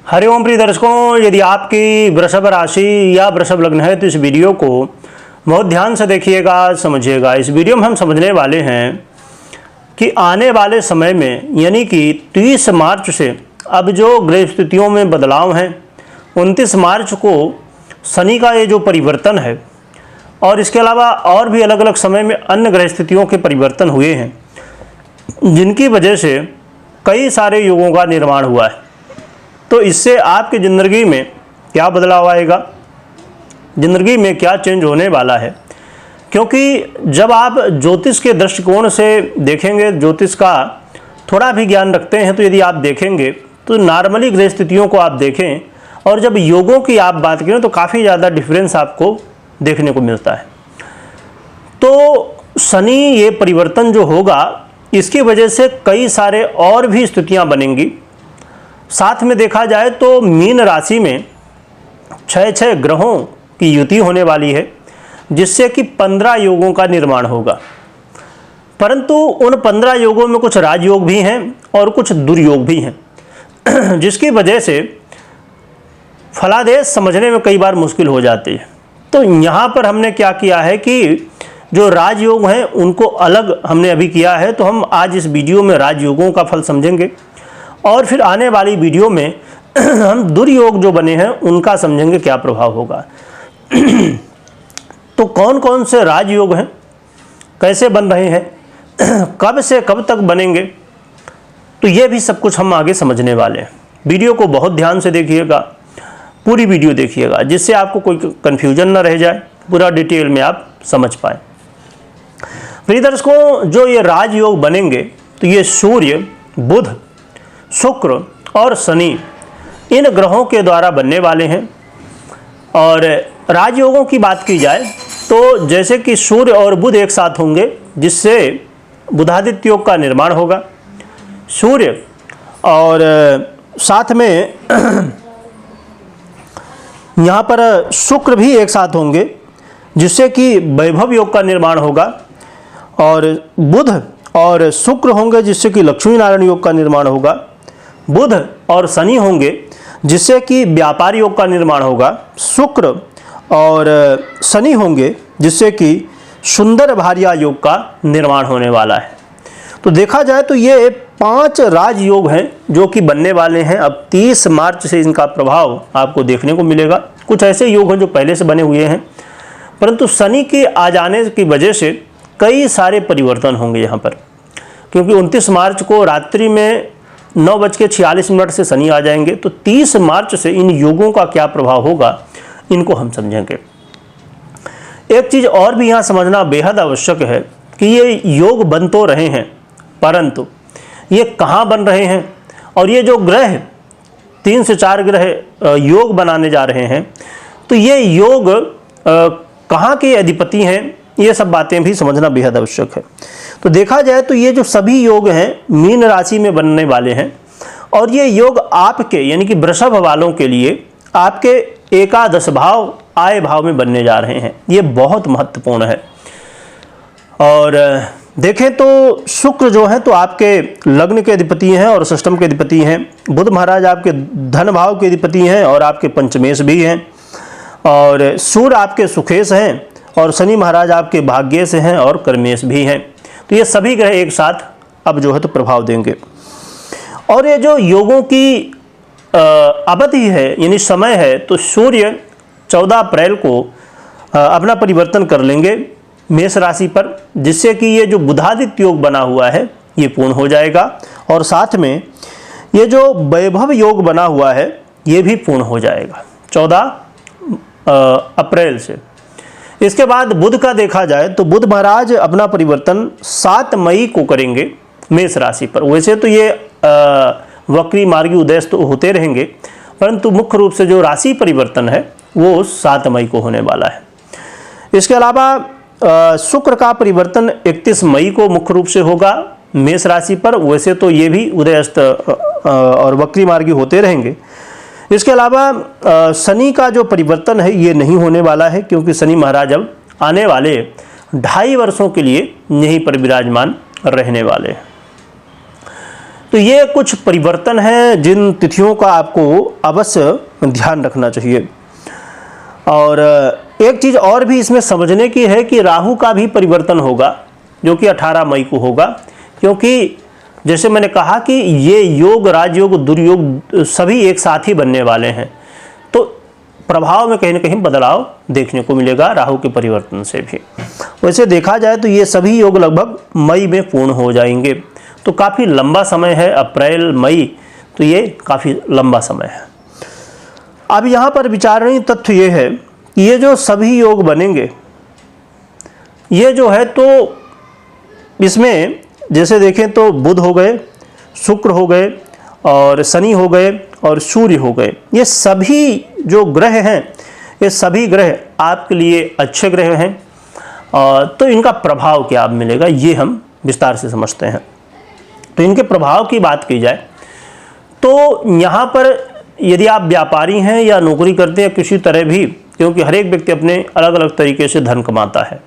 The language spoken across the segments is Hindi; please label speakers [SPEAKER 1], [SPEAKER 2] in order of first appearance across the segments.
[SPEAKER 1] हरिओम प्रिय दर्शकों, यदि आपकी वृषभ राशि या वृषभ लग्न है तो इस वीडियो को बहुत ध्यान से देखिएगा, समझिएगा। इस वीडियो में हम समझने वाले हैं कि आने वाले समय में यानी कि 30 मार्च से अब जो ग्रह स्थितियों में बदलाव हैं, 29 मार्च को शनि का ये जो परिवर्तन है और इसके अलावा और भी अलग अलग समय में अन्य ग्रह स्थितियों के परिवर्तन हुए हैं, जिनकी वजह से कई सारे युगों का निर्माण हुआ है। तो इससे आपकी ज़िंदगी में क्या बदलाव आएगा, ज़िंदगी में क्या चेंज होने वाला है। क्योंकि जब आप ज्योतिष के दृष्टिकोण से देखेंगे, ज्योतिष का थोड़ा भी ज्ञान रखते हैं, तो यदि आप देखेंगे तो नॉर्मली ग्रह स्थितियों को आप देखें और जब योगों की आप बात करें तो काफ़ी ज़्यादा डिफरेंस आपको देखने को मिलता है। तो शनि ये परिवर्तन जो होगा, इसकी वजह से कई सारे और भी स्थितियाँ बनेंगी। साथ में देखा जाए तो मीन राशि में 6 ग्रहों की युति होने वाली है, जिससे कि 15 योगों का निर्माण होगा। परंतु उन 15 योगों में कुछ राजयोग भी हैं और कुछ दुर्योग भी हैं, जिसकी वजह से फलादेश समझने में कई बार मुश्किल हो जाती है। तो यहाँ पर हमने क्या किया है कि जो राजयोग हैं उनको अलग हमने अभी किया है। तो हम आज इस वीडियो में राजयोगों का फल समझेंगे और फिर आने वाली वीडियो में हम दुर्योग जो बने हैं उनका समझेंगे क्या प्रभाव होगा। तो कौन कौन से राजयोग हैं, कैसे बन रहे हैं, कब से कब तक बनेंगे, तो ये भी सब कुछ हम आगे समझने वाले हैं। वीडियो को बहुत ध्यान से देखिएगा, पूरी वीडियो देखिएगा, जिससे आपको कोई कन्फ्यूजन ना रह जाए, पूरा डिटेल में आप समझ पाए। प्रिय दर्शकों, जो ये राजयोग बनेंगे तो ये सूर्य, बुध, शुक्र और शनि इन ग्रहों के द्वारा बनने वाले हैं। और राजयोगों की बात की जाए तो जैसे कि सूर्य और बुध एक साथ होंगे, जिससे बुधादित्य योग का निर्माण होगा। सूर्य और साथ में यहाँ पर शुक्र भी एक साथ होंगे, जिससे कि वैभव योग का निर्माण होगा। और बुध और शुक्र होंगे, जिससे कि लक्ष्मी नारायण योग का निर्माण होगा। बुध और शनि होंगे, जिससे कि व्यापार योग का निर्माण होगा। शुक्र और शनि होंगे, जिससे कि सुंदर भार्या योग का निर्माण होने वाला है। तो देखा जाए तो ये 5 राजयोग हैं जो कि बनने वाले हैं। अब 30 मार्च से इनका प्रभाव आपको देखने को मिलेगा। कुछ ऐसे योग हैं जो पहले से बने हुए हैं, परंतु शनि के आ जाने की वजह से कई सारे परिवर्तन होंगे यहाँ पर। क्योंकि 29 मार्च को रात्रि में 9:46 से शनि आ जाएंगे। तो 30 मार्च से इन योगों का क्या प्रभाव होगा, इनको हम समझेंगे। एक चीज़ और भी यहाँ समझना बेहद आवश्यक है कि ये योग बन तो रहे हैं, परंतु ये कहाँ बन रहे हैं, और ये जो ग्रह 3 से 4 ग्रह योग बनाने जा रहे हैं, तो ये योग कहाँ के अधिपति हैं, ये सब बातें भी समझना बेहद आवश्यक है। तो देखा जाए तो ये जो सभी योग हैं मीन राशि में बनने वाले हैं, और ये योग आपके यानी कि वृषभ वालों के लिए आपके एकादश भाव आय भाव में बनने जा रहे हैं। ये बहुत महत्वपूर्ण है। और देखें तो शुक्र जो है तो आपके लग्न के अधिपति हैं और षष्टम के अधिपति हैं। बुध महाराज आपके धन भाव के अधिपति हैं और आपके पंचमेश भी हैं। और सूर्य आपके सुखेश हैं और शनि महाराज आपके भाग्य से हैं और कर्मेश भी हैं। तो ये सभी ग्रह एक साथ अब जो है तो प्रभाव देंगे। और ये जो योगों की अवधि है यानी समय है, तो सूर्य 14 अप्रैल को अपना परिवर्तन कर लेंगे मेष राशि पर, जिससे कि ये जो बुधादित्य योग बना हुआ है ये पूर्ण हो जाएगा। और साथ में ये जो वैभव योग बना हुआ है ये भी पूर्ण हो जाएगा 14 अप्रैल से। इसके बाद बुध का देखा जाए तो बुध महाराज अपना परिवर्तन 7 मई को करेंगे मेष राशि पर। वैसे तो ये वक्री मार्गी उदय तो होते रहेंगे, परंतु मुख्य रूप से जो राशि परिवर्तन है वो 7 मई को होने वाला है। इसके अलावा शुक्र का परिवर्तन 31 मई को मुख्य रूप से होगा मेष राशि पर। वैसे तो ये भी उदयस्त और वक्री मार्गी होते रहेंगे। इसके अलावा शनि का जो परिवर्तन है ये नहीं होने वाला है, क्योंकि शनि महाराज अब आने वाले 2.5 वर्षों के लिए यहीं पर विराजमान रहने वाले हैं। तो ये कुछ परिवर्तन हैं जिन तिथियों का आपको अवश्य ध्यान रखना चाहिए। और एक चीज़ और भी इसमें समझने की है कि राहु का भी परिवर्तन होगा, जो कि 18 मई को होगा, क्योंकि जैसे मैंने कहा कि ये योग, राजयोग, दुर्योग सभी एक साथ ही बनने वाले हैं, तो प्रभाव में कहीं ना कहीं बदलाव देखने को मिलेगा राहु के परिवर्तन से भी। वैसे देखा जाए तो ये सभी योग लगभग मई में पूर्ण हो जाएंगे, तो काफ़ी लंबा समय है, अप्रैल मई, तो ये काफ़ी लंबा समय है। अब यहाँ पर विचारणीय तथ्य ये है कि ये जो सभी योग बनेंगे, ये जो है तो इसमें जैसे देखें तो बुध हो गए, शुक्र हो गए और शनि हो गए और सूर्य हो गए, ये सभी जो ग्रह हैं, ये सभी ग्रह आपके लिए अच्छे ग्रह हैं। तो इनका प्रभाव क्या मिलेगा ये हम विस्तार से समझते हैं। तो इनके प्रभाव की बात की जाए तो यहाँ पर यदि आप व्यापारी हैं या नौकरी करते हैं किसी तरह भी, क्योंकि हर एक व्यक्ति अपने अलग अलग तरीके से धन कमाता है,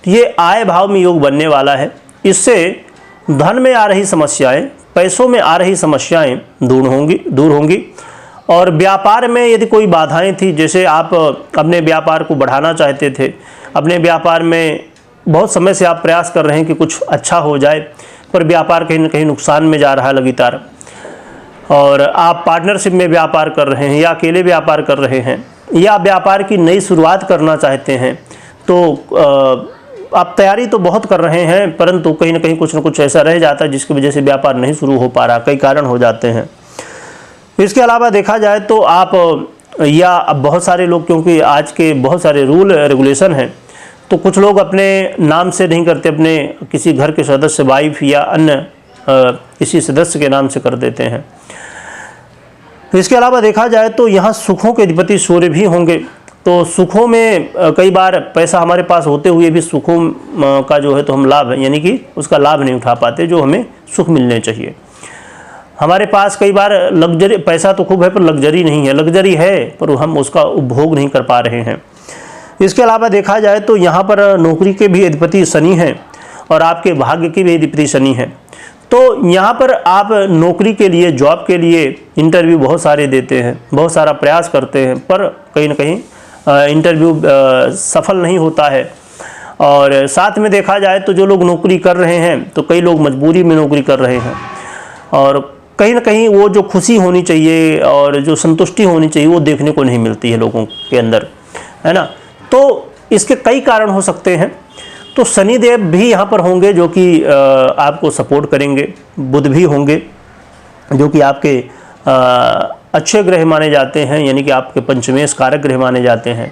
[SPEAKER 1] तो ये आय भाव में योग बनने वाला है। इससे धन में आ रही समस्याएं, पैसों में आ रही समस्याएं दूर होंगी। और व्यापार में यदि कोई बाधाएं थी, जैसे आप अपने व्यापार को बढ़ाना चाहते थे, अपने व्यापार में बहुत समय से आप प्रयास कर रहे हैं कि कुछ अच्छा हो जाए, पर व्यापार कहीं ना कहीं नुकसान में जा रहा है लगातार, और आप पार्टनरशिप में व्यापार कर रहे हैं या अकेले व्यापार कर रहे हैं या व्यापार की नई शुरुआत करना चाहते हैं, तो आप तैयारी तो बहुत कर रहे हैं, परंतु कहीं ना कहीं कुछ ना कुछ ऐसा रह जाता है जिसकी वजह से व्यापार नहीं शुरू हो पा रहा, कई कारण हो जाते हैं। इसके अलावा देखा जाए तो आप या अब बहुत सारे लोग, क्योंकि आज के बहुत सारे रूल रेगुलेशन हैं, तो कुछ लोग अपने नाम से नहीं करते, अपने किसी घर के सदस्य, वाइफ या अन्य किसी सदस्य के नाम से कर देते हैं। इसके अलावा देखा जाए तो यहाँ सुखों के अधिपति सूर्य भी होंगे, तो सुखों में कई बार पैसा हमारे पास होते हुए भी सुखों का जो है तो हम लाभ, यानी कि उसका लाभ नहीं उठा पाते जो हमें सुख मिलने चाहिए। हमारे पास कई बार लग्जरी, पैसा तो खूब है पर लग्जरी नहीं है, लग्जरी है पर हम उसका उपभोग नहीं कर पा रहे हैं। इसके अलावा देखा जाए तो यहाँ पर नौकरी के भी अधिपति शनि हैं और आपके भाग्य के भी अधिपति शनि हैं। तो यहाँ पर आप नौकरी के लिए, जॉब के लिए इंटरव्यू बहुत सारे देते हैं, बहुत सारा प्रयास करते हैं, पर कहीं ना कहीं इंटरव्यू सफल नहीं होता है। और साथ में देखा जाए तो जो लोग नौकरी कर रहे हैं, तो कई लोग मजबूरी में नौकरी कर रहे हैं, और कहीं ना कहीं वो जो खुशी होनी चाहिए और जो संतुष्टि होनी चाहिए वो देखने को नहीं मिलती है लोगों के अंदर, है ना। तो इसके कई कारण हो सकते हैं। तो शनिदेव भी यहाँ पर होंगे जो कि आपको सपोर्ट करेंगे, बुध भी होंगे जो कि आपके अच्छे ग्रह माने जाते हैं, यानी कि आपके पंचमेश कारक ग्रह माने जाते हैं।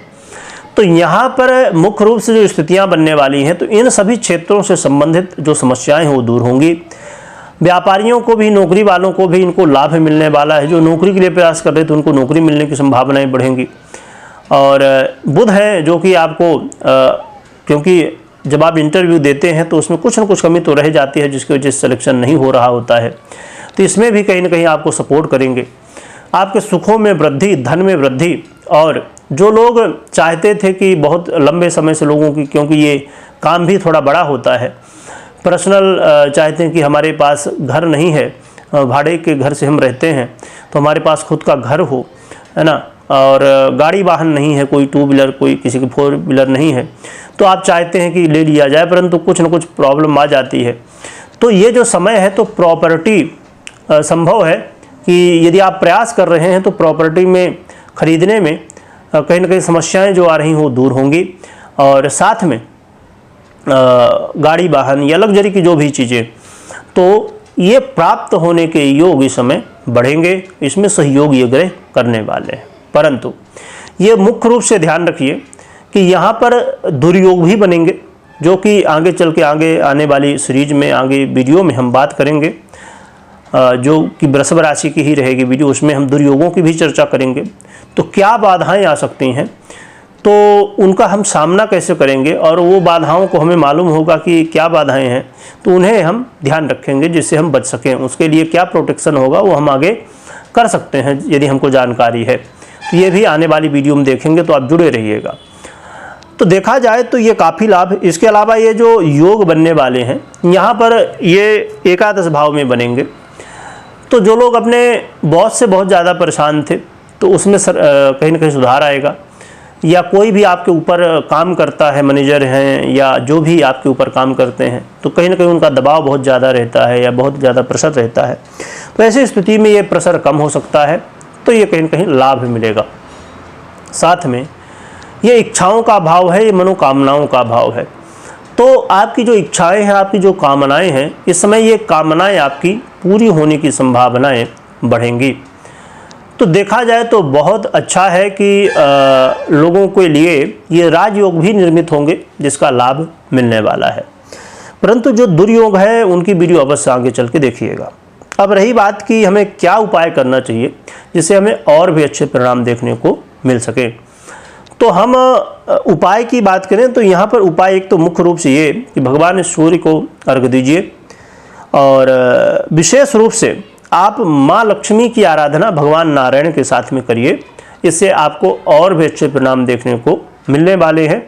[SPEAKER 1] तो यहाँ पर मुख्य रूप से जो स्थितियाँ बनने वाली हैं, तो इन सभी क्षेत्रों से संबंधित जो समस्याएं हैं वो दूर होंगी। व्यापारियों को भी, नौकरी वालों को भी इनको लाभ मिलने वाला है। जो नौकरी के लिए प्रयास कर रहे थे तो उनको नौकरी मिलने की संभावनाएं बढ़ेंगी। और बुध है जो कि आपको क्योंकि जब आप इंटरव्यू देते हैं तो उसमें कुछ न कुछ कमी तो रह जाती है जिसकी वजह से सिलेक्शन नहीं हो रहा होता है, तो इसमें भी कहीं ना कहीं आपको सपोर्ट करेंगे। आपके सुखों में वृद्धि, धन में वृद्धि। और जो लोग चाहते थे कि बहुत लंबे समय से लोगों की, क्योंकि ये काम भी थोड़ा बड़ा होता है, पर्सनल चाहते हैं कि हमारे पास घर नहीं है, भाड़े के घर से हम रहते हैं, तो हमारे पास खुद का घर हो, है ना, और गाड़ी वाहन नहीं है, कोई टू व्हीलर, कोई किसी की फोर व्हीलर नहीं है, तो आप चाहते हैं कि ले लिया जाए, परंतु कुछ न कुछ प्रॉब्लम आ जाती है। तो ये जो समय है तो प्रॉपर्टी संभव है कि यदि आप प्रयास कर रहे हैं तो प्रॉपर्टी में खरीदने में कहीं ना कहीं समस्याएं जो आ रही हैं वो दूर होंगी। और साथ में गाड़ी वाहन या लग्जरी की जो भी चीज़ें, तो ये प्राप्त होने के योग इस समय बढ़ेंगे। इसमें सहयोग ये ग्रह करने वाले हैं, परंतु ये मुख्य रूप से ध्यान रखिए कि यहाँ पर दुर्योग भी बनेंगे, जो कि आगे चल के, आगे आने वाली सीरीज में, आगे वीडियो में हम बात करेंगे, जो कि वृषभ राशि की ही रहेगी वीडियो, उसमें हम दुर्योगों की भी चर्चा करेंगे। तो क्या बाधाएं आ सकती हैं, तो उनका हम सामना कैसे करेंगे, और वो बाधाओं को हमें मालूम होगा कि क्या बाधाएं हैं, तो उन्हें हम ध्यान रखेंगे जिससे हम बच सकें। उसके लिए क्या प्रोटेक्शन होगा वो हम आगे कर सकते हैं यदि हमको जानकारी है। तो ये भी आने वाली वीडियो में देखेंगे, तो आप जुड़े रहिएगा। तो देखा जाए तो ये काफ़ी लाभ। इसके अलावा ये जो योग बनने वाले हैं, यहाँ पर ये एकादश भाव में बनेंगे। तो जो लोग अपने बॉस से बहुत ज़्यादा परेशान थे तो उसमें कहीं ना कहीं सुधार आएगा। या कोई भी आपके ऊपर काम करता है, मैनेजर हैं या जो भी आपके ऊपर काम करते हैं, तो कहीं ना कहीं उनका दबाव बहुत ज़्यादा रहता है या बहुत ज़्यादा प्रेशर रहता है। तो ऐसी स्थिति में ये प्रेशर कम हो सकता है, तो ये कहीं ना कहीं लाभ मिलेगा। साथ में ये इच्छाओं का भाव है, ये मनोकामनाओं का भाव है। तो आपकी जो इच्छाएं हैं, आपकी जो कामनाएं हैं, इस समय ये कामनाएं आपकी पूरी होने की संभावनाएं बढ़ेंगी। तो देखा जाए तो बहुत अच्छा है कि लोगों के लिए ये राजयोग भी निर्मित होंगे जिसका लाभ मिलने वाला है। परंतु जो दुर्योग है उनकी वीडियो अवश्य आगे चल के देखिएगा। अब रही बात कि हमें क्या उपाय करना चाहिए जिससे हमें और भी अच्छे परिणाम देखने को मिल सके। तो हम उपाय की बात करें तो यहाँ पर उपाय एक तो मुख्य रूप से ये कि भगवान सूर्य को अर्घ दीजिए और विशेष रूप से आप माँ लक्ष्मी की आराधना भगवान नारायण के साथ में करिए। इससे आपको और भी अच्छे परिणाम देखने को मिलने वाले हैं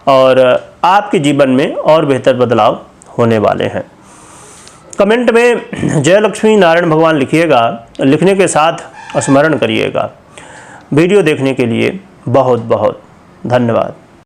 [SPEAKER 1] और आपके जीवन में और बेहतर बदलाव होने वाले हैं। कमेंट में जय लक्ष्मी नारायण भगवान लिखिएगा, लिखने के साथ स्मरण करिएगा। वीडियो देखने के लिए बहुत बहुत धन्यवाद।